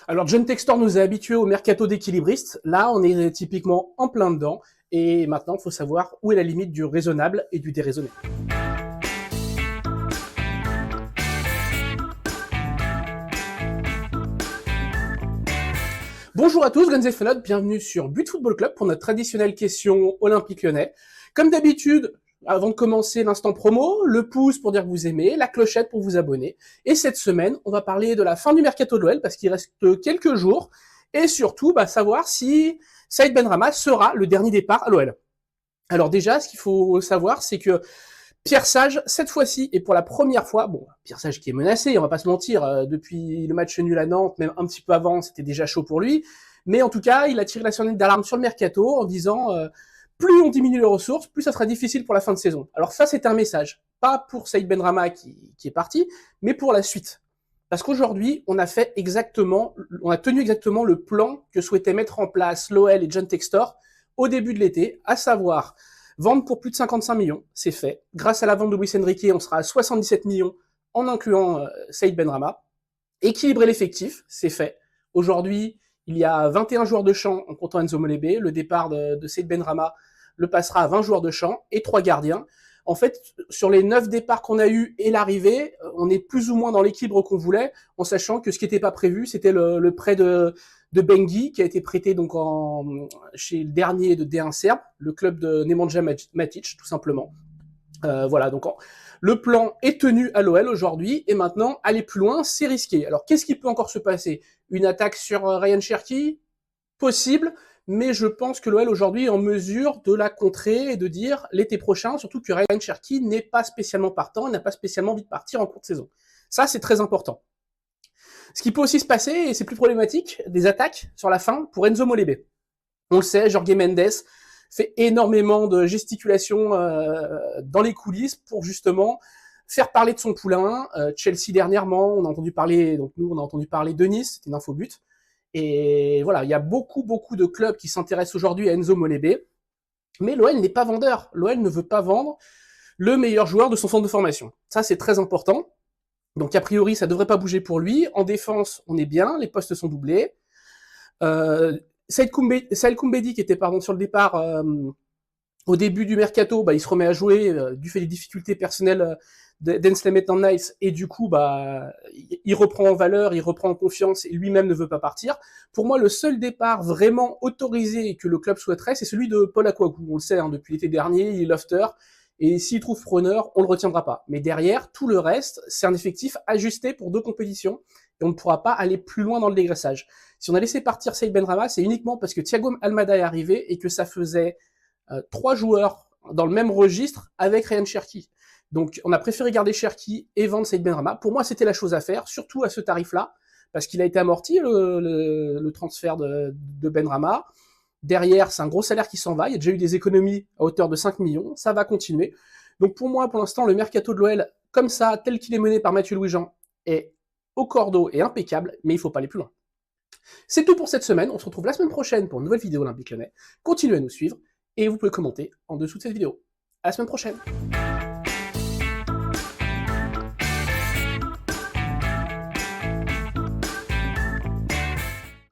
Alors John Textor nous a habitués au mercato d'équilibriste. Là, on est typiquement en plein dedans. Et maintenant, il faut savoir où est la limite du raisonnable et du déraisonné. Bonjour à tous, Guns et Fenot, bienvenue sur But Football Club pour notre traditionnelle question Olympique Lyonnais. Comme d'habitude, avant de commencer l'instant promo, le pouce pour dire que vous aimez, la clochette pour vous abonner. Et cette semaine, on va parler de la fin du mercato de l'OL parce qu'il reste quelques jours. Et surtout, savoir si Saïd Benrahma sera le dernier départ à l'OL. Alors déjà, ce qu'il faut savoir, c'est que Pierre Sage, cette fois-ci, et pour la première fois, bon, Pierre Sage qui est menacé, on va pas se mentir, depuis le match nul à Nantes, même un petit peu avant, c'était déjà chaud pour lui, mais en tout cas, il a tiré la sonnette d'alarme sur le mercato en disant plus on diminue les ressources, plus ça sera difficile pour la fin de saison. Alors ça, c'est un message, pas pour Saïd Benrahma qui est parti, mais pour la suite. Parce qu'aujourd'hui, on a tenu exactement le plan que souhaitait mettre en place l'OL et John Textor au début de l'été, à savoir vendre pour plus de 55 millions, c'est fait. Grâce à la vente de Luis Enrique, on sera à 77 millions en incluant Saïd Benrahma. Équilibrer l'effectif, c'est fait. Aujourd'hui, il y a 21 joueurs de champ en comptant Enzo Molébé. Le départ de Saïd Benrahma le passera à 20 joueurs de champ et 3 gardiens. En fait, sur les 9 départs qu'on a eu et l'arrivée, on est plus ou moins dans l'équilibre qu'on voulait, en sachant que ce qui n'était pas prévu, c'était le prêt de Bengui, qui a été prêté donc chez le dernier de D1 Serbe, le club de Nemanja Matic, tout simplement. Voilà, donc le plan est tenu à l'OL aujourd'hui, et maintenant, aller plus loin, c'est risqué. Alors, qu'est-ce qui peut encore se passer? Une attaque sur Ryan Cherki? Possible, mais je pense que l'OL aujourd'hui est en mesure de la contrer et de dire l'été prochain, surtout que Ryan Cherki n'est pas spécialement partant, il n'a pas spécialement envie de partir en cours de saison. Ça, c'est très important. Ce qui peut aussi se passer, et c'est plus problématique, des attaques sur la fin pour Enzo Molébé. On le sait, Jorge Mendes fait énormément de gesticulations dans les coulisses pour justement faire parler de son poulain. Chelsea dernièrement, on a entendu parler de Nice, c'était une info but. Et voilà, il y a beaucoup de clubs qui s'intéressent aujourd'hui à Enzo Molébé, mais l'OL n'est pas vendeur. L'OL ne veut pas vendre le meilleur joueur de son centre de formation. Ça, c'est très important. Donc a priori, ça devrait pas bouger pour lui. En défense, on est bien, les postes sont doublés. Saïd Koumbedi, qui était sur le départ au début du mercato, il se remet à jouer du fait des difficultés personnelles d'Enslemet Nice, et du coup, il reprend en valeur, il reprend en confiance, et lui-même ne veut pas partir. Pour moi, le seul départ vraiment autorisé et que le club souhaiterait, c'est celui de Paul Akwaku. On le sait, depuis l'été dernier, il est lofter, et s'il trouve preneur, on le retiendra pas. Mais derrière, tout le reste, c'est un effectif ajusté pour 2 compétitions, et on ne pourra pas aller plus loin dans le dégraissage. Si on a laissé partir Saïd Benrahma, c'est uniquement parce que Thiago Almada est arrivé et que ça faisait 3 joueurs dans le même registre avec Ryan Cherki. Donc on a préféré garder Cherki et vendre Saïd Benrahma. Pour moi, c'était la chose à faire, surtout à ce tarif-là, parce qu'il a été amorti, le transfert de Benrahma. Derrière, c'est un gros salaire qui s'en va. Il y a déjà eu des économies à hauteur de 5 millions. Ça va continuer. Donc pour moi, pour l'instant, le mercato de l'OL, comme ça, tel qu'il est mené par Mathieu Louis-Jean, est au cordeau et impeccable, mais il faut pas aller plus loin. C'est tout pour cette semaine. On se retrouve la semaine prochaine pour une nouvelle vidéo Olympique Lyonnais. Continuez à nous suivre et vous pouvez commenter en dessous de cette vidéo. À la semaine prochaine.